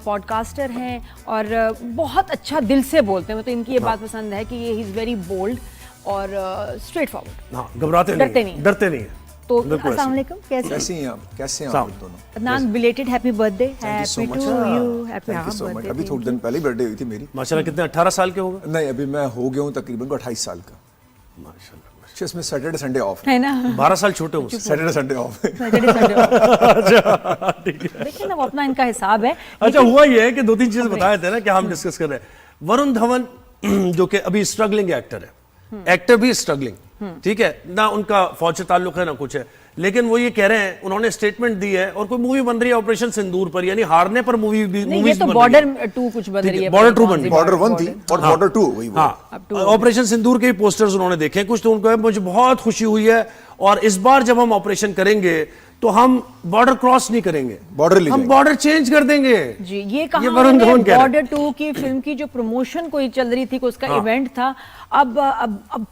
Podcaster हैं और बहुत अच्छा दिल से बोलते हैं। मतलब इनकी ये बात पसंद है कि ये ही इज़ वेरी बोल्ड और स्ट्रेट फॉरवर्ड। हाँ, घबराते नहीं, डरते नहीं। तो अस्सलाम वालेकुम, कैसे हैं आप? कैसे हैं आप दोनों? Adnan, belated happy birthday. Happy to you, happy birthday. अभी थोड़े दिन पहले बर्थडे हुई थी मेरी। माशाल्लाह, कितने 18 साल के हो गए? नहीं, अभी मैं हो गया हूँ तकरीबन 28 साल का। माशाल्लाह, इसमें सैटरडे संडे ऑफ है ना। 12 साल छोटे हो। Saturday Sunday off. देखिए ना, वो अपना इनका हिसाब है। अच्छा, हुआ ये है कि 2-3 चीजें बताए थे ना कि हम डिस्कस कर रहे हैं। वरुण धवन जो कि अभी स्ट्रगलिंग एक्टर है, एक्टर भी स्ट्रगलिंग, ठीक है ना, उनका फौज से ताल्लुक है ना कुछ है, लेकिन वो ये कह रहे हैं, उन्होंने स्टेटमेंट दी है और कोई मूवी बन रही है ऑपरेशन सिंदूर पर, यानी हारने पर मूवी भी मूवीज तो बॉर्डर 2 कुछ बन रही है। बॉर्डर 2 बन, बॉर्डर 1 थी और बॉर्डर 2 हुई। हाँ, ऑपरेशन सिंदूर के पोस्टर्स उन्होंने देखे कुछ, तो उनको मुझे बहुत खुशी हुई है। और इस बार जब हम ऑपरेशन करेंगे तो हम बॉर्डर क्रॉस नहीं करेंगे, हम बॉर्डर चेंज कर देंगे जी। ये कहा बॉर्डर 2 की फिल्म की जो प्रमोशन कोई चल रही थी, उसका इवेंट था। अब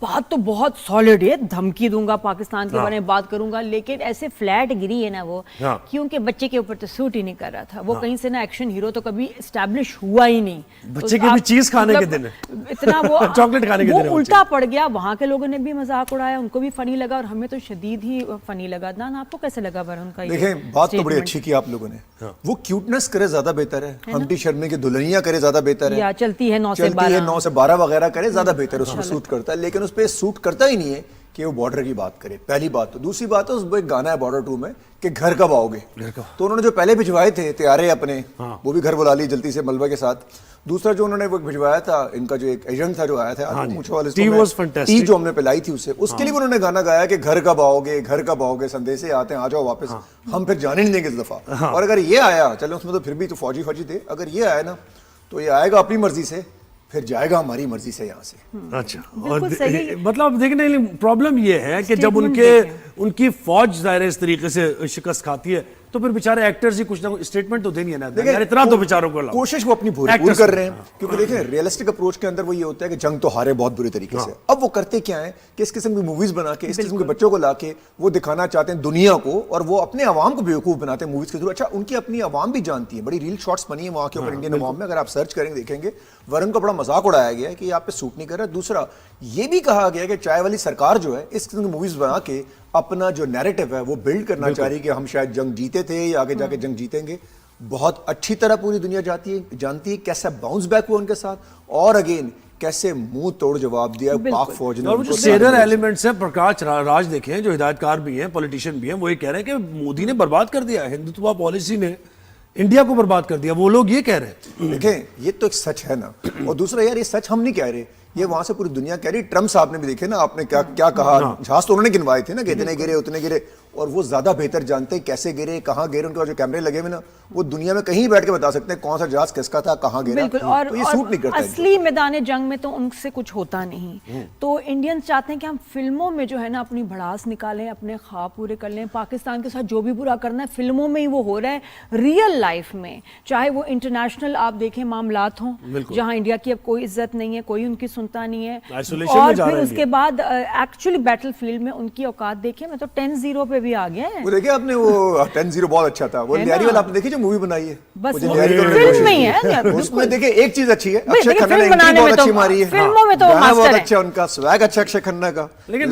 बात तो बहुत सॉलिड है, धमकी दूंगा, पाकिस्तान के बारे में बात करूंगा, लेकिन ऐसे फ्लैट गिरी है ना वो, क्योंकि बच्चे के ऊपर तो सूट ही नहीं कर रहा था वो। कहीं से ना एक्शन हीरो तो कभी एस्टैब्लिश हुआ ही नहीं। बच्चे के भी चीज खाने के दिन इतना वो चॉकलेट खाने के दिन उल्टा पड़ गया। वहां के लोगों ने भी मजाक उड़ाया, उनको भी फनी लगा और हमें तो शदीद ही फनी लगा। ना आपको कैसे लगा वरुण का? देखें, बात तो बड़ी अच्छी की आप लोगों ने। वो क्यूटनेस करे ज्यादा बेहतर है, हम्टी शर्मा की दुल्हनिया करे ज्यादा बेहतर है, या चलती है 9 से 12 वगैरह करे ज्यादा बेहतर है, उसमें सूट करता है। लेकिन उस पर सूट करता ही नहीं है कि वो बॉर्डर की बात करे, पहली बात। तो दूसरी बात है, उसमें एक गाना है बॉर्डर 2 में कि घर कब आओगे, तो उन्होंने जो पहले भिजवाए थे तैयारे अपने, वो भी घर बुला ली जल्दी से मलबा के साथ। दूसरा जो उन्होंने वो भिजवाया था, इनका जो एक एजेंट था जो आया था मुझे वाले, टी जो हमने पिलाई थी उसे, उसके लिए उन्होंने गाना गाया कि घर कब आओगे, घर कब आओगे, संदेशे आते हैं, आ जाओ वापस, हम फिर जाने नहीं देंगे इस दफा। और अगर ये आया, चलो उसमें तो फिर भी तो फौजी थे, अगर ये आया ना तो ये आएगा अपनी मर्जी से, फिर जाएगा हमारी मर्जी से यहाँ से। अच्छा, और मतलब देखने प्रॉब्लम ये है कि जब उनकी फौज जाहिर इस तरीके से शिकस्त खाती है, तो फिर बेचारे एक्टर्स ही कुछ ना कुछ स्टेटमेंट तो देनी है ना। यार इतना तो बेचारों को कोशिश वो अपनी पूरी कर रहे हैं, क्योंकि देखें रियलिस्टिक अप्रोच के अंदर वो ये होता है कि जंग तो हारे बहुत बुरी तरीके से। अब वो करते क्या है कि इस किस्म की मूवीज बना के, इस किस्म के बच्चों को लाके वो दिखाना चाहते हैं दुनिया को, और वो अपने अवाम को बेवकूफ बनाते हैं मूवीज के थ्रू। अच्छा, उनकी अपनी अवाम भी जानती है, बड़ी रील शॉट्स बनी है वहां के ऊपर इंडियन अवाम में, अगर आप सर्च करेंगे देखेंगे वरुण का बड़ा मजाक उड़ाया गया है कि आप पे सूट नहीं कर रहा। दूसरा ये भी कहा गया कि चाय वाली सरकार जो है इस किस्म की मूवीज बना के अपना जो नैरेटिव है वो बिल्ड करना चाह रही है कि हम शायद जंग जीते थे या आगे जाके जंग जीतेंगे। बहुत अच्छी तरह पूरी दुनिया जानती है कैसा बाउंस बैक हुआ उनके साथ, और अगेन कैसे मुंह तोड़ जवाब दिया पाक फौज ने। और जो सेरर एलिमेंट्स हैं, प्रकाश राज देखें जो हिदायतकार भी हैं, पॉलिटिशियन भी हैं, वो ये कह रहे हैं कि मोदी ने बर्बाद कर दिया, हिंदुत्व पॉलिसी ने इंडिया को बर्बाद कर दिया, वो लोग ये कह रहे हैं। देखें, ये तो एक सच है ना, और दूसरा यार ये सच हम नहीं कह रहे, ये वहां से पूरी दुनिया कह रही। ट्रम्प साहब ने भी देखे ना, आपने क्या क्या कहा, जहाज तो उन्होंने गिनवाए थे ना कि इतने गिरे उतने गिरे, और वो ज्यादा बेहतर जानते हैं कैसे गिरे, कहाँ गिरे। उनके जो कैमरे लगे हुए ना, वो दुनिया में कहीं बैठ के बता सकते हैं कौन सा जहाज किसका था, कहाँ गिरा। और, तो ये सूट नहीं करता। असली मैदान जंग में तो उनसे कुछ होता नहीं। तो इंडियंस चाहते हैं कि हम फिल्मों में जो है ना अपनी भड़ास निकालें, अपने ख्वाब पूरे कर लें। पाकिस्तान के साथ जो भी बुरा करना है फिल्मों में ही वो हो रहा है। रियल लाइफ में चाहे वो इंटरनेशनल आप देखें मामलात हों, जहाँ इंडिया की अब कोई इज्जत नहीं है, कोई उनकी सुनता नहीं है, और फिर उसके बाद एक्चुअली बैटलफील्ड में उनकी औकात देखें। मैं तो 10-0 पे भी आ गया है। वो देखिए आपने, वो 10-0 बहुत अच्छा था। वो लियारी वाला आपने देखी जो मूवी बनाई है, बस फिल्म में ही है। उसमें देखिए एक चीज अच्छी है, अक्षय खन्ना ने एंट्री बहुत अच्छी मारी है, फिल्मों में तो बहुत अच्छा, उनका स्वैग अच्छा अक्षय खन्ना का। लेकिन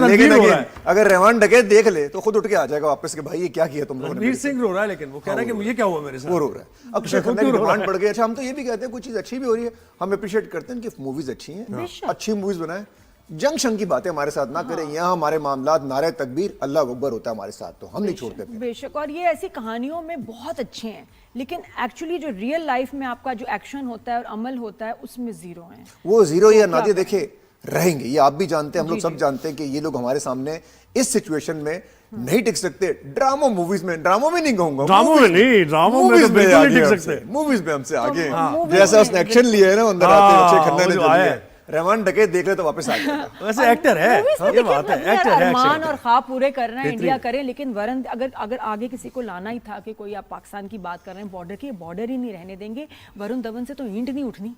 अगर रहमान डकैत देख ले तो खुद उठ के आ जाएगा वापस के भाई ये क्या किया तुम लोगों ने। रणवीर सिंह रो रहा है, लेकिन वो कह रहा है कि मुझे क्या हुआ मेरे साथ, वो रो रहा है। अक्षय खन्ना की डिमांड बढ़ गई। अच्छा, हम तो ये भी कहते हैं कुछ चीज अच्छी भी हो रही है, हम अप्रिशिएट करते हैं कि मूवीज अच्छी हैं, अच्छी मूवीज बनाए, जंग शंग की बातें हमारे साथ ना करें। यहाँ हमारे मामलात नारे तकबीर अल्लाह अकबर होता है हमारे साथ, तो हम नहीं छोड़ते। बेशक, और ये ऐसी कहानियों में बहुत अच्छे हैं, लेकिन एक्चुअली जो रियल लाइफ में आपका जो एक्शन होता है और अमल होता है उसमें जीरो है। वो जीरो या नादिया देखे रहेंगे, ये आप भी जानते हैं, हम लोग सब जानते हैं कि ये लोग हमारे सामने इस सिचुएशन में नहीं टिक सकते। ड्रामो मूवीज में, ड्रामो में नहीं कहूंगा, ड्रामो में नहीं, ड्रामो में तो बिल्कुल नहीं टिक सकते। मूवीज में हमसे आगे, जैसा उसने एक्शन लिया है ना अंदर आते अक्षय खन्ना ने जो लिया है, रहमान डकैत देख ले तो वापस आ गया। वैसे एक्टर है, ये बात है, एक्टर है। अरमान और ख्वाब पूरे कर रहे हैं, इंडिया करे, लेकिन वरुण अगर आगे किसी को लाना ही था कि कोई आप पाकिस्तान की बात कर रहे हैं, बॉर्डर की, बॉर्डर ही नहीं रहने देंगे। वरुण धवन से तो ईंट नहीं उठनी।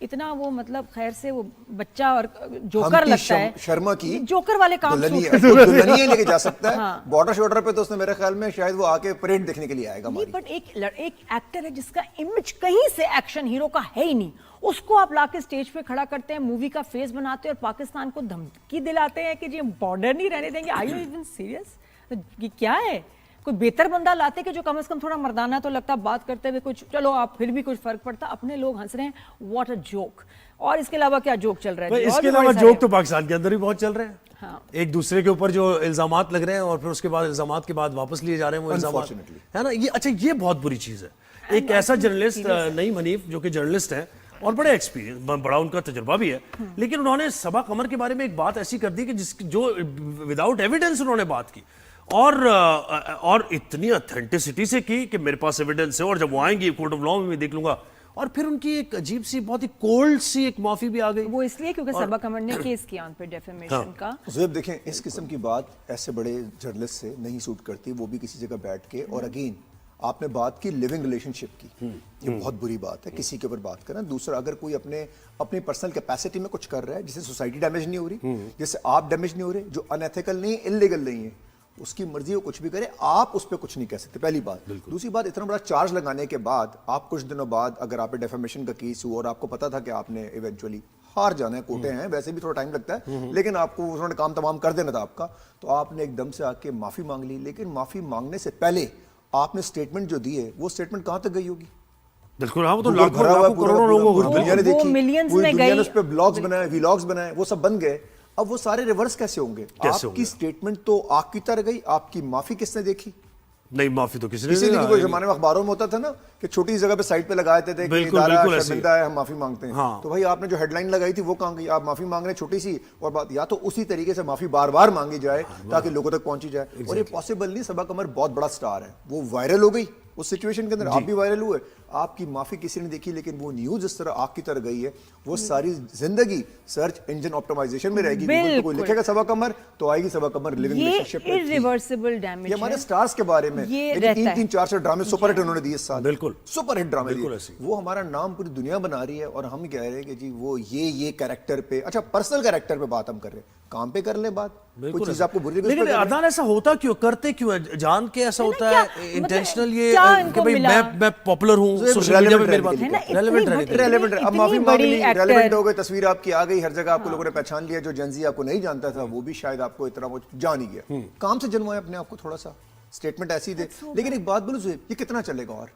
इतना वो मतलब खैर से वो बच्चा और जोकर हम्टी लगता है शर्मा की जोकर वाले काम दुल्हनिया लेके जा सकता है बॉर्डर शॉर्डर पे, तो उसने मेरे ख्याल में शायद वो आके परेड देखने के लिए आएगा नहीं, हमारी। बट एक एक्टर है जिसका इमेज कहीं से एक्शन हीरो का है ही नहीं, उसको आप लाके स्टेज पे खड़ा करते हैं, मूवी का फेस बनाते हैं और पाकिस्तान को धमकी दिलाते हैं कि जी हम बॉर्डर नहीं रहने देंगे। Are you even serious? ये क्या है? कोई बेहतर बंदा लाते कि जो कम से कम थोड़ा मर्दाना तो लगता, बात करते हुए कुछ चलो आप फिर भी कुछ फर्क पड़ता। अपने लोग हंस रहे हैं, व्हाट अ जोक। और इसके अलावा क्या जोक चल रहा है? इसके अलावा जोक तो पाकिस्तान के अंदर भी बहुत चल रहे हैं। हाँ। एक दूसरे के ऊपर जो इल्जामात लग रहे हैं और फिर उसके बाद इल्जामात के बाद वापस लिए जा रहे हैं वो इल्जामात, है ना। ये अच्छा, ये बहुत बुरी चीज है। एक ऐसा जर्नलिस्ट नईम हनीफ जो कि जर्नलिस्ट है और बड़े एक्सपीरियंस, बड़ा उनका तजुर्बा भी है, लेकिन उन्होंने सबा कमर के बारे में एक बात ऐसी कर दी कि जो विदाउट एविडेंस उन्होंने बात की और इतनी ऑथेंटिसिटी से की कि मेरे पास एविडेंस है और जब वो आएंगी कोर्ट ऑफ लॉ में मैं देख लूंगा। और फिर उनकी एक अजीब सी, बहुत ही कोल्ड सी एक माफी भी आ गई। वो इसलिए क्योंकि सबा कमर ने केस किया उन पे डेफेमेशन का। ज़ुहैब देखें, इस किस्म की बात ऐसे बड़े जर्नलिस्ट से नहीं सूट करती, वो भी किसी जगह बैठ के। और अगेन आपने बात की लिविंग रिलेशनशिप की, ये बहुत बुरी बात है किसी के ऊपर बात करना। दूसरा, अगर कोई अपनी पर्सनल कैपेसिटी में कुछ कर रहा है जिससे सोसाइटी डैमेज नहीं हो रही, जिससे आप डैमेज नहीं हो रहे, जो अनएथिकल नहीं, इल्लीगल नहीं है, उसकी मर्जी वो कुछ भी करे, आप उस पर कुछ नहीं कह सकते, पहली बात। दूसरी बात, इतना बड़ा चार्ज लगाने के बाद आप कुछ दिनों बाद अगर आप पे डेफेमेशन का केस हुआ और आपको पता था कि आपने इवेंचुअली हार जाना है, कोटे हैं, वैसे भी थोड़ा टाइम लगता है, लेकिन आपको उन्होंने काम तमाम कर देना था आपका, तो आपने एकदम से आके माफी मांग ली। लेकिन माफी मांगने से पहले आपने स्टेटमेंट जो दी है, वो स्टेटमेंट कहां तक गई होगी? बिल्कुल, हाँ, वो तो गूगल लाखों भरा हुआ है, करोड़ों लोगों को, दुनिया ने वो देखी, millions पूरी में दुनिया ने गई। उस पे ब्लॉग्स बनाए, व्लॉग्स बनाए, वो सब बन गए। अब वो सारे रिवर्स कैसे होंगे? आपकी स्टेटमेंट तो आग की तरह गई, आपकी माफी किसने देखी? नहीं, माफी तो किसी ने किसी नहीं ने, कहा। कोई जमाने में अखबारों में होता था ना कि छोटी जगह पे साइड पे लगा देते थे कि बिल्कुल, इदारा बिल्कुल ऐसे ही। शर्मिंदा है, हम माफी मांगते हैं। हाँ। तो भाई आपने जो हेडलाइन लगाई थी वो कहां गई? आप माफी मांग रहे हैं छोटी सी, और बात या तो उसी तरीके से माफी बार बार मांगी जाए ताकि लोगों तक पहुंची जाए। और ये पॉसिबल नहीं। सबा कमर बहुत बड़ा स्टार है, वो वायरल हो गई उस सिचुएशन के अंदर, आप भी वायरल हुए, आपकी माफी किसी ने देखी, लेकिन वो न्यूज इस तरह आग की तरह गई है, वो सारी जिंदगी सर्च इंजन ऑप्टिमाइजेशन में रहेगी। गूगल पे कोई लिखेगा सबा कमर तो आएगी सबा कमर लिविंग रिलेशनशिप में। इरिवर्सिबल डैमेज ये हमारे स्टार्स के बारे में, ये लेकिन रहता है। 3-4 ड्रामे सुपरहिट उन्होंने दिए इस साल। बिल्कुल। सुपरहिट ड्रामे बिल्कुल दिए, ऐसे ही। वो हमारा नाम पूरी दुनिया बना रही है। और हम कह रहे हैं कि जी वो ये कैरेक्टर पे, अच्छा पर्सनल कैरेक्टर पे बात हम कर रहे हैं, काम पे कर ले बात। कोई चीज आपको बुरी लगी उस पे लेकिन कर लें। अदनान, ऐसा होता क्यों, करते क्यों है, जान के ऐसा होता क्या- है, इंटेंशनल ये क्या कि इनको भाई मिला? मैं पॉपुलर हूँ, सोशल मीडिया पे मेरी बात है ना, इतनी रेलेवेंट रहने बड़ी- के लिए। रेलेवेंट अब इतनी माफी मांग बड़ी ली, एक्टर- रेलेवेंट हो गए, तस्वीर आपकी आ गई हर जगह, आपको लोगों ने पहचान लिया। जो जेंजी आपको नहीं जानता था वो भी शायद आपको इतना वो जान ही गया। काम से जन्माए अपने आप को, थोड़ा सा स्टेटमेंट ऐसी दे। लेकिन एक बात बोलूं ज़ुहैब, ये कितना चलेगा? और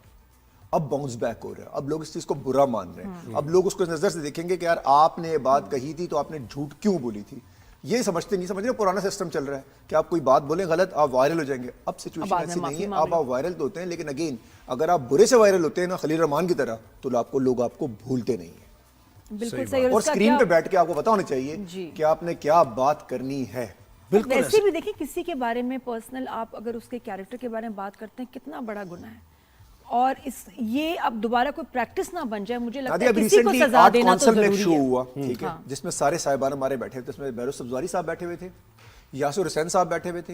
अब बाउंस बैक हो रहा है, अब लोग इस चीज को बुरा मान रहे हैं, अब लोग उसको इस नजर से देखेंगे कि यार आपने ये बात कही थी तो आपने झूठ क्यों बोली थी। ये समझते नहीं, समझ रहे, पुराना सिस्टम चल रहा है कि आप कोई बात बोलें गलत, आप वायरल हो जाएंगे। अब सिचुएशन बाद में ऐसी माफी नहीं है, मांग अब आप वायरल तो होते हैं, लेकिन अगेन अगर आप बुरे से वायरल होते हैं ना, खलील रहमान की तरह, तो आपको लोग आपको भूलते नहीं है। बिल्कुल सही। और इसका स्क्रीन क्या- पे बैठ के आपको पता होना चाहिए जी। कि आपने क्या बात करनी है। बिल्कुल वैसे भी देखिए, किसी के बारे में पर्सनल आप अगर उसके कैरेक्टर के बारे में बात करते हैं, कितना बड़ा गुनाह है। और ये अब दोबारा कोई प्रैक्टिस ना बन जाए, मुझे लगता अभी है किसी को रिसेंटली सजा आर्ट देना तो काउंसिल में एक जरूरी शो है। हुआ, ठीक है, जिसमें सारे साहिबान हमारे बैठे थे। उसमें बैरोस सब्जारी साहब बैठे हुए थे, यासुर हुसैन साहब बैठे हुए थे,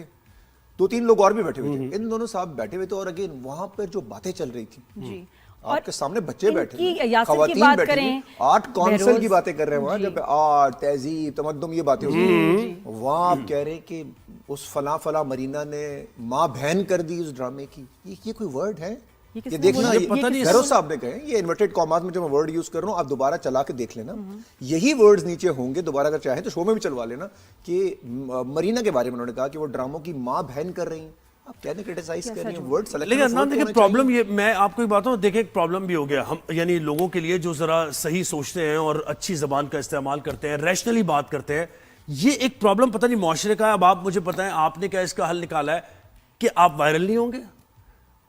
2-3 लोग और भी बैठे हुए थे। इन दोनों साहब बैठे हुए थे और अगेन वहां पर जो बातें चल रही थी, जी। आपके सामने बच्चे बैठे इनकी हैं, यासिर की खवातीन बात बैठी करें, हैं, आर्ट काउंसिल की बहरोज, बातें कर रहे हैं वहां, जब आर्ट, तहजीब, तमद्दुन ये बातें होती हैं, वहां आप कह रहे हैं कि उस फला मरीना ने माँ बहन कर दी उस ड्रामे की। ये कोई वर्ड है? ये ये किसने देखना, बोला? ये ये पता नहीं, किसने गैरोस साहब ने कहे, ये इन्वर्टेड कॉमास में जो मैं वर्ड यूज कर रहा हूं, आप दोबारा चला के देख लेना, यही वर्ड्स नीचे होंगे, दोबारा अगर चाहे तो शो में भी चलवा लेना, कि मरीना के बारे में उन्होंने कहा कि वो ड्रामों की माँ बहन कर रही हैं। आप कहने क्रिटिसाइज कर रही हैं, वर्ड सेलेक्ट। लेकिन अदनान देखिए, प्रॉब्लम ये, मैं आपको एक बात बताऊं, देखिए एक प्रॉब्लम भी हो गया, हम यानी लोगों के लिए जो जरा सही सोचते हैं और अच्छी जबान का इस्तेमाल करते हैं, रैशनली बात करते हैं, ये एक प्रॉब्लम पता नहीं मुआशरे का है। अब आप मुझे पता है आपने क्या इसका हल निकाला है कि आप वायरल नहीं होंगे,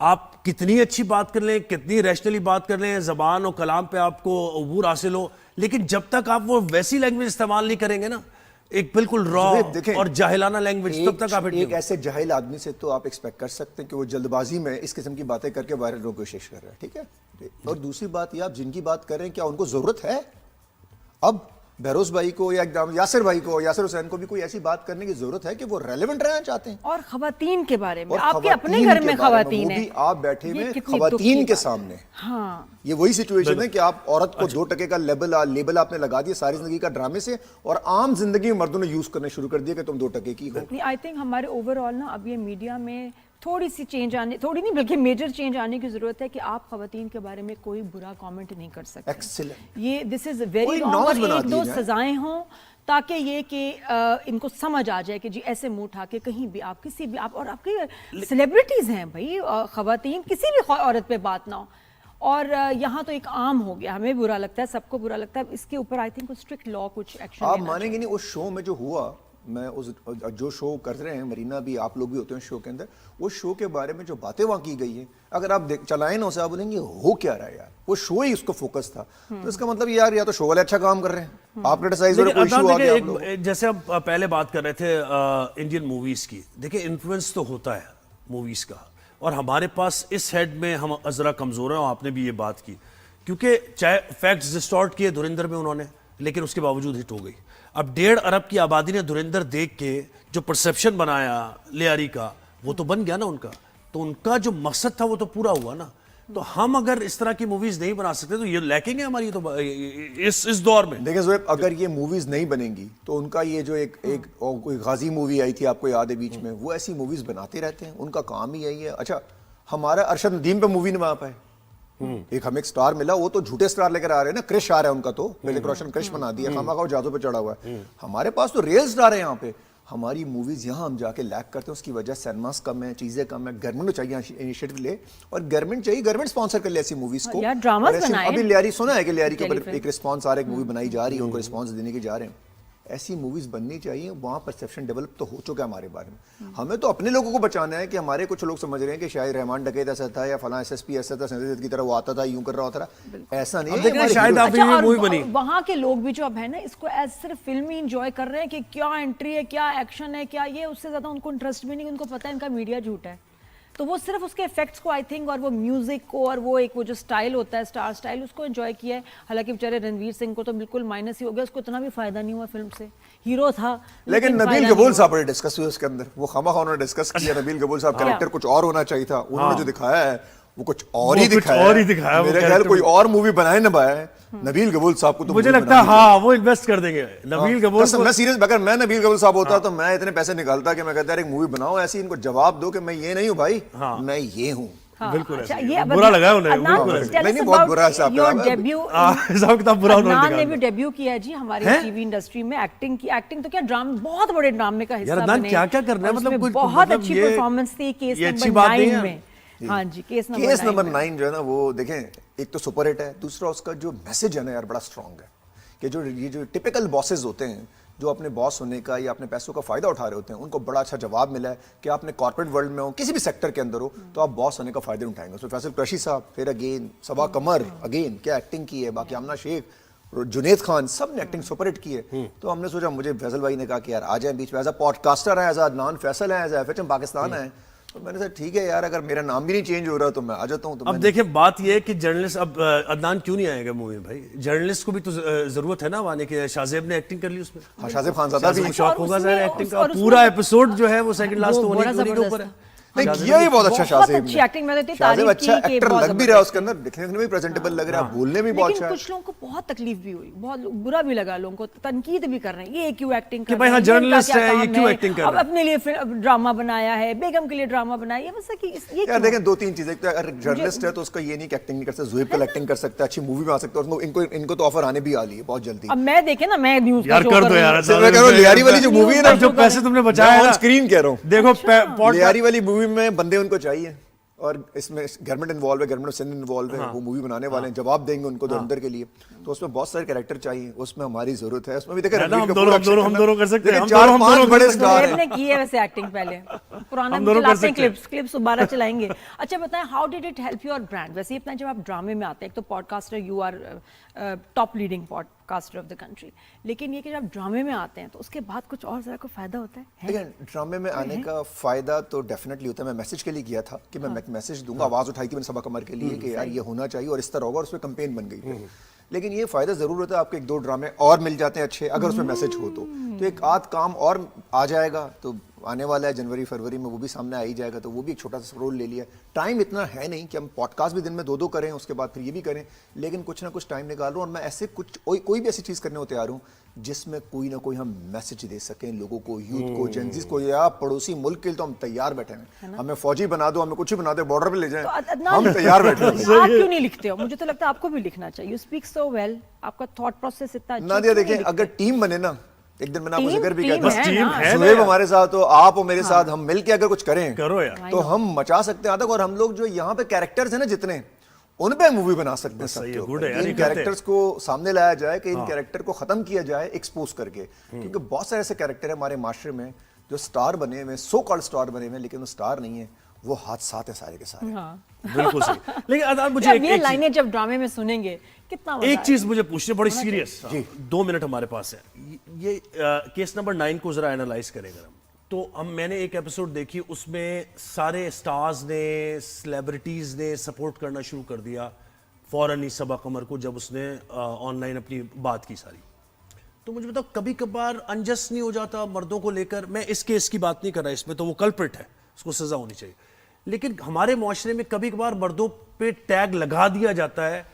आप कितनी अच्छी बात कर लें, कितनी रैशनली बात कर लें, जबान और कलाम पे आपको अबूर हासिल हो, लेकिन जब तक आप वो वैसी लैंग्वेज इस्तेमाल नहीं करेंगे ना, एक बिल्कुल रॉ और जाहिलाना लैंग्वेज, तब तक आप एक ऐसे जाहिल आदमी से तो आप एक्सपेक्ट कर सकते हैं कि वो जल्दबाजी में इस किस्म की बातें करके वायरल होने की कोशिश कर रहा है, ठीक है। और दूसरी बात ये, आप जिनकी बात कर रहे हैं, क्या उनको जरूरत है? अब बहरोज भाई को या एकदम यासिर भाई को, यासिर हुसैन को भी कोई ऐसी बात करने की जरूरत है कि वो रेलेवेंट रहना चाहते हैं। और खवातीन के बारे में, और आपके अपने खवातीन घर के में बारे खवातीन वो है, भी आप बैठे ये हुए कितनी दुख की खवातीन के बात। सामने। हाँ, ये वही सिचुएशन है कि आप औरत को 2 टके का लेबल आपने लगा दिया सारी जिंदगी का ड्रामे से, और आम जिंदगी में मर्दों ने यूज करने शुरू कर दिया कि तुम 2 टके की हो। नहीं, आई थिंक हमारे ओवरऑल ना अब ये मीडिया में थोड़ी सी चेंज आने, थोड़ी नहीं बल्कि मेजर चेंज आने की जरूरत है कि आप खवातीन के बारे में कोई बुरा कमेंट नहीं कर सकते। एक्सीलेंट। ये दिस इज वेरी कोई रॉन्ग, norms और बना 1-2 दिए जाएं। सजाएं हों ताकि ये कि इनको समझ आ जाए कि जी ऐसे मुंह उठा के कहीं भी आप किसी भी आप, और आपके सेलिब्रिटीज हैं भाई, खवातीन किसी भी औरत पे बात ना हो। और यहाँ तो एक आम हो गया, हमें बुरा लगता है, सबको बुरा लगता है, इसके ऊपर आई थिंक स्ट्रिक्ट लॉ कुछ एक्शन आप मानेंगे नहीं, उस शो में जो हुआ, मैं उस जो शो कर रहे हैं, मरीना भी, आप लोग भी होते हैं शो के अंदर, उस शो के बारे में जो बातें वहां की गई है, अगर आप चलाएं ना उसे, आप बोलेंगे हो क्या रहा है यार, वो शो ही उसको फोकस था। तो इसका मतलब यार या तो शो वाले अच्छा काम कर रहे हैं, आप क्रिटिसाइज हो रहे, कोई इशू आ गया आप लोग। जैसे हम पहले बात कर रहे थे इंडियन मूवीज की, देखिए इन्फ्लुएंस तो होता है मूवीज का, और हमारे पास इस हेड में हम जरा कमजोर हैं, और आपने भी ये बात की, क्योंकि चाहे फैक्ट्स डिस्टॉर्ट किए धुरंधर में उन्होंने, लेकिन उसके बावजूद हिट हो गई। अब 1.5 अरब की आबादी ने धुरंधर देख के जो परसेप्शन बनाया लियारी का, वो तो बन गया ना उनका, तो उनका जो मकसद था वो तो पूरा हुआ ना। तो हम अगर इस तरह की मूवीज नहीं बना सकते तो ये लैकिंग है हमारी, तो इस दौर में देखिए ज़ोएब, अगर ये मूवीज नहीं बनेंगी तो उनका ये जो एक और कोई गाजी मूवी आई थी, आपको याद है बीच में, वो ऐसी मूवीज बनाते रहते हैं, उनका काम ही यही है। अच्छा, हमारा अरशद नदीम पे मूवी नहीं बना पाए, एक हमें एक स्टार मिला, वो तो झूठे स्टार लेकर आ रहे हैं ना, क्रिश आ रहा है उनका, तो ऋतिक रोशन क्रिश बना दिया, खामा जादू पे चढ़ा हुआ है। हमारे पास तो रियल स्टार है यहाँ पे। हमारी मूवीज यहाँ हम जाके लैक करते हैं, उसकी वजह सिनेमास कम है, चीजें कम है। गवर्नमेंट को चाहिए इनिशिएटिव ले, और गवर्नमेंट चाहिए, गवर्नमेंट स्पॉन्सर कर ले ऐसी मूवीज को। यार, ड्रामास बनाए। अभी लियारी सुना है कि लियारी के ऊपर एक रिस्पॉन्स आ रहा है, एक मूवी बनाई जा रही है, उनको रिस्पॉन्स देने के जा रहे हैं। ऐसी मूवीज बननी चाहिए, वहाँ परसेप्शन डेवलप तो हो चुका है हमारे बारे में। हमें तो अपने लोगों को बचाना है कि हमारे कुछ लोग समझ रहे हैं कि शायद रहमान डकैत ऐसा था, या फलां एसएसपी ऐसा था, संजय की तरह वो आता था, यूं कर रहा होता था, ऐसा नहीं है। शायद आप अच्छा, और मूवी बनी, वहाँ के लोग भी जो अब है ना, इसको एज सिर्फ फिल्म ही इंजॉय कर रहे हैं कि क्या एंट्री है, क्या एक्शन है, क्या ये, उससे ज्यादा उनको इंटरेस्ट भी नहीं, उनको पता है इनका मीडिया झूठ है, तो वो सिर्फ उसके इफेक्ट्स को आई थिंक, और वो म्यूजिक को, और वो एक वो जो स्टाइल होता है स्टार स्टाइल, उसको एंजॉय किया है। हालांकि बेचारे रणवीर सिंह को तो बिल्कुल माइनस ही हो गया, उसको इतना भी फायदा नहीं हुआ फिल्म से, हीरो था लेकिन नबील फायदा कबूल नहीं साहब ने डिस्कस हुआ उसके अंदर, वो खामा उन्होंने डिस्कस किया, नबील कबूल साहब कैरेक्टर कुछ और होना चाहिए था, उन्होंने जो दिखाया है वो कुछ और ही दिखाया। मेरे ख्याल कोई और मूवी बनाए ना भाई नबील कबूल साहब को, तो मुझे लगता है हाँ वो इन्वेस्ट कर देंगे नबील कबूल। मैं सीरियस, अगर मैं नबील कबूल साहब होता तो मैं इतने पैसे निकालता कि मैं कहता एक मूवी बनाओ ऐसी, इनको जवाब दो कि मैं ये नहीं हूँ भाई, मैं ये हूँ। हाँ, बिल्कुल अच्छा, ऐसे ही। ये बुरा लगा उन्हें, अदनान, बिल्कुल tell ऐसे। us नहीं, बहुत about बुरा है साहब, your आप- debut हिसाब किताब बुरा उन्होंने अदनान ने दिखाया। भी डेब्यू किया है जी हमारी टीवी इंडस्ट्री में, एक्टिंग की, एक्टिंग तो क्या ड्रामा, बहुत बड़े ड्रामे का हिस्सा यार अदनान बने, क्या क्या करना है, और मतलब उसमें कुछ बहुत मतलब अच्छी ये- परफॉर्मेंस थी केस ये अच्छी नंबर बात नहीं 9 है। में। हाँ जी, केस केस नंबर में। 9 जो है ना, वो देखें, एक तो सुपर हिट है, दूसरा उसका जो मैसेज है ना यार बड़ा स्ट्रांग है, कि जो ये जो टिपिकल बॉसेस होते हैं जो अपने बॉस होने का या अपने पैसों का फायदा उठा रहे होते हैं, उनको बड़ा अच्छा जवाब मिला है कि आपने कॉर्पोरेट वर्ल्ड में हो, किसी भी सेक्टर के अंदर हो, तो आप बॉस होने का फायदा उठाएंगे। उसमें फैसल कुरैशी साहब, फिर अगेन सबा कमर, अगेन क्या एक्टिंग की है, बाकी आमना शेख, जुनेद खान, सब ने एक्टिंग सुपर हिट की है। तो हमने सोचा, मुझे फैसल भाई ने कहा कि यार आ जाए बीच में, एज अ पॉडकास्टर है, एज अ अदनान फैसल है, एज एफएचएम पाकिस्तान है, तो मैंने कहा ठीक है यार, अगर मेरा नाम भी नहीं चेंज हो रहा तो मैं आ जाता हूँ। तो अब देखिए बात यह है कि जर्नलिस्ट, अब अदनान क्यों नहीं आएगा मूवी में भाई, जर्नलिस्ट को भी तो जरूरत है ना आने की। शाहजेब ने एक्टिंग कर ली उसमें, हाँ, शाहजेब खानज़ादा भी शौक होगा उसमें- ज़ाहिर एक्टिंग का, और उसमें पूरा एपिसोड जो है वो सेकंड लास्ट तो वो होने बड़ा के ऊपर है। जबरदस्त नहीं, किया ही बहुत अच्छा शाहजेब अच्छी ने। एक्टिंग, मैंने इतनी शाहजेब तारीफ अच्छा की कि एक्टर बहुत लग भी रहा है जबरदस्त। उसके अंदर, दिखने में भी प्रेजेंटेबल लग रहा है, बोलने में भी बहुत लेकिन अच्छा है। कुछ लोगों को बहुत तकलीफ भी हुई, बहुत बुरा भी लगा, लोगों को तनकीद भी कर रहे हैं, ये क्यों एक्टिंग कर कि भाई रहे हाँ, हैं, ये इनका जर्नलिस्ट क्या है, ये काम क्यों एक्टिंग कर अब रहा है? अपने लिए ड्रामा बनाया है, बेगम के लिए ड्रामा बनाया है, बस कि ये यार क्यों? देखें, 2-3 चीजें, एक तो अगर जर्नलिस्ट है तो उसका ये नहीं कि एक्टिंग नहीं कर सकता, ज़ोएब कल एक्टिंग कर सकता है, अच्छी मूवी में आ सकता है, और इनको तो ऑफर आने भी आ रही है बहुत जल्दी। अब मैं देखे ना, मैं न्यूज़ यार कर दो यार, मैं कह रहा हूँ लियारी वाली जो मूवी है ना, जो पैसे तुमने बचाए ऑन ना, स्क्रीन कह रहा हूँ, देखो लियारी वाली मूवी में बंदे उनको चाहिए, और इसमें गवर्नमेंट इन्वॉल्व है, गवर्नमेंट ऑफ सिंध इन्वॉल्व है, वो मूवी बनाने वाले हैं, जवाब देंगे उनको अंदर के लिए, तो उसमें बहुत सारे कैरेक्टर चाहिए, उसमें हमारी जरूरत है। उसमें भी देखें हम रणबीर दोनों कर सकते हैं, हम दोनों 4-5 बड़े कर सकते स्टार ज़ोएब हैं। ने की है वैसे एक्टिंग पहले, पुराना हम दोनों कर चलाते हैं, सकते हैं। क्लिप्स दोबारा चलाएंगे। अच्छा बताएं, how did it help your brand? वैसे अपना जब आप ड्रामे में आते हैं, एक तो podcaster, you are top leading podcaster of the country, लेकिन ये कि जब ड्रामे में आते हैं तो उसके बाद कुछ और ज़रा को फायदा होता है? लेकिन ड्रामे में आने का फायदा तो डेफिनेटली होता है। मैं मैसेज के लिए किया था कि मैं मैसेज दूंगा, आवाज उठाई थी मैंने सबा कमर के लिए कि यार ये होना चाहिए और इस तरह होगा, और उसमें कंपेन बन गई थी। लेकिन ये फायदा जरूर होता है, आपके एक दो ड्रामे और मिल जाते हैं अच्छे, अगर उसमें मैसेज हो तो एक आध काम और आ जाएगा। तो आने वाला है जनवरी फरवरी में, वो भी सामने आ ही जाएगा, तो वो भी एक छोटा सा रोल ले लिया। टाइम इतना है नहीं कि हम पॉडकास्ट भी दिन में 2-2 करें, उसके बाद फिर ये भी करें, लेकिन कुछ ना कुछ टाइम निकाल रहा हूँ और मैं ऐसे कुछ कोई भी ऐसी चीज़ करने को तैयार हूँ जिसमें कोई ना कोई हम मैसेज दे सकें लोगों को, यूथ को, जेंजीज को, या पड़ोसी मुल्क के लिए तो हम तैयार बैठे हैं। हमें फौजी बना दो, हमें कुछ भी बना दो, बॉर्डर पे ले जाएं, हम तैयार बैठे हैं। आप क्यों नहीं लिखते हो? मुझे तो लगता है आपको भी लिखना चाहिए। यू स्पीक सो वेल, आपका थॉट प्रोसेस इतना अच्छा है। नादिया देखिए, अगर टीम बने ना, एक दिन मैंने आपको जिक्र भी किया था, बस टीम है, सुहेब हमारे साथ हो, आप हो मेरे साथ, हम मिलके अगर कुछ करें करो यार, तो हम मचा सकते हैं आतंक। और हम लोग जो यहाँ पे कैरेक्टर्स हैं ना जितने, उन पे मूवी बना सकते हैं सबके ऊपर। इन कैरेक्टर्स को सामने लाया जाए, कि इन कैरेक्टर को खत्म किया जाए एक्सपोज करके, क्योंकि बहुत सारे ऐसे कैरेक्टर है हमारे माशरे में जो स्टार बने हुए, सो कॉल्ड स्टार बने हुए, लेकिन वो स्टार नहीं है, वो हादसात है सारे के सारे। बिल्कुल सही। लेकिन अदान मुझे ये लाइनें जब ड्रामे में सुनेंगे कितना मजा एक आएगा। चीज मुझे पूछनी, बड़ी सीरियस, 2 मिनट हमारे पास है। ये केस नंबर 9 को जरा एनालाइज करेंगे हम। तो मैंने एक एपिसोड देखी, उसमें सारे स्टार्स ने, सेलिब्रिटीज ने सपोर्ट करना शुरू कर दिया फौरन ही सबा कमर को, जब उसने ऑनलाइन अपनी बात की सारी। तो मुझे बताओ, कभी कभार अनजस्ट नहीं हो जाता मर्दों को लेकर? मैं इस केस की बात नहीं कर रहा, इसमें तो वो कल्प्रिट है, उसको सजा होनी चाहिए, लेकिन हमारे मुआशरे में कभी कभार मर्दों पे टैग लगा दिया जाता है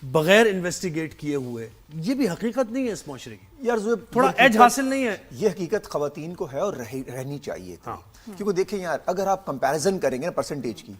बगैर इन्वेस्टिगेट किए हुए। ये भी हकीकत नहीं है इस मुआशरे की यार थोड़ा एज हासिल नहीं है? ये हकीकत खवातीन को है और रहनी चाहिए थी। क्योंकि देखिए यार, अगर आप कंपैरिजन करेंगे ना परसेंटेज की,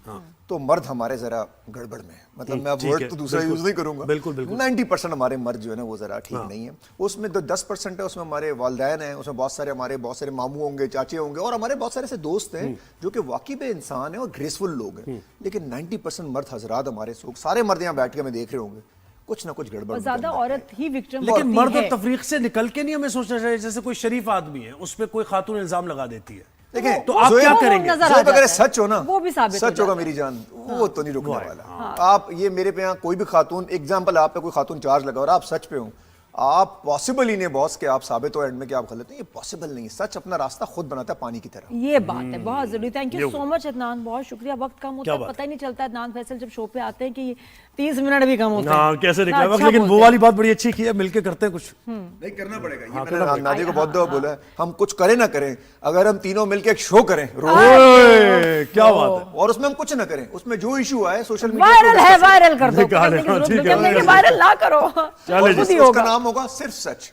तो मर्द हमारे जरा गड़बड़ में है। मतलब मैं अब वर्ड तो दूसरा यूज नहीं करूंगा, बिल्कुल बिल्कुल 90% हमारे मर्द जो है ना वो जरा ठीक नहीं है। उसमें तो 10% है, उसमें हमारे वालिदैन हैं, उसमें बहुत सारे मामू होंगे, चाचे होंगे, और हमारे बहुत सारे ऐसे दोस्त हैं जो कि वाकई में इंसान है और ग्रेसफुल लोग हैं। लेकिन 90% मर्द हजरात हमारे, सारे मर्द यहाँ बैठ के हमें देख रहे होंगे, कुछ ना कुछ गड़बड़। ज्यादा औरत ही विक्टिम, लेकिन मर्द और तफरीक से निकल के नहीं हमें सोचना चाहिए जैसे कोई शरीफ आदमी है उस पर कोई खातून इल्जाम लगा देती है। देखिए, तो आप क्या करेंगे? अगर सच हो ना, वो भी साबित सच होगा मेरी जान, वो तो नहीं रुकने वाला। आप ये मेरे पे यहाँ कोई भी खातून, एग्जाम्पल आप पे कोई खातून चार्ज लगा और आप सच पे हो, आप पॉसिबल ही नहीं बॉस के आप साबित हो एंड में कि आप गलत हैं, ये पॉसिबल नहीं है। सच अपना रास्ता खुद बनाता है पानी की तरह। ये बात है बहुत जरूरी। Thank you so much Adnan, बहुत शुक्रिया। वक्त कम होता है, पता ही नहीं चलता अदनान फैसल जब शो पे आते हैं कि 30 मिनट भी कम होते हैं। हाँ, कैसे निकला वक्त। लेकिन वो वाली बात बड़ी अच्छी की है, मिलके करते हैं कुछ। नहीं करना पड़ेगा, ये मैंने नादिया को बहुत दफा बोला है, हम कुछ करें ना करें, अगर हम तीनों मिलके एक शो करें क्या बात है, और उसमें हम कुछ ना करें, उसमें जो इशू आए सोशल मीडिया वायरल है, वायरल कर दो, वायरल ना करो। चलिए जी, उसका नाम होगा सिर्फ सच।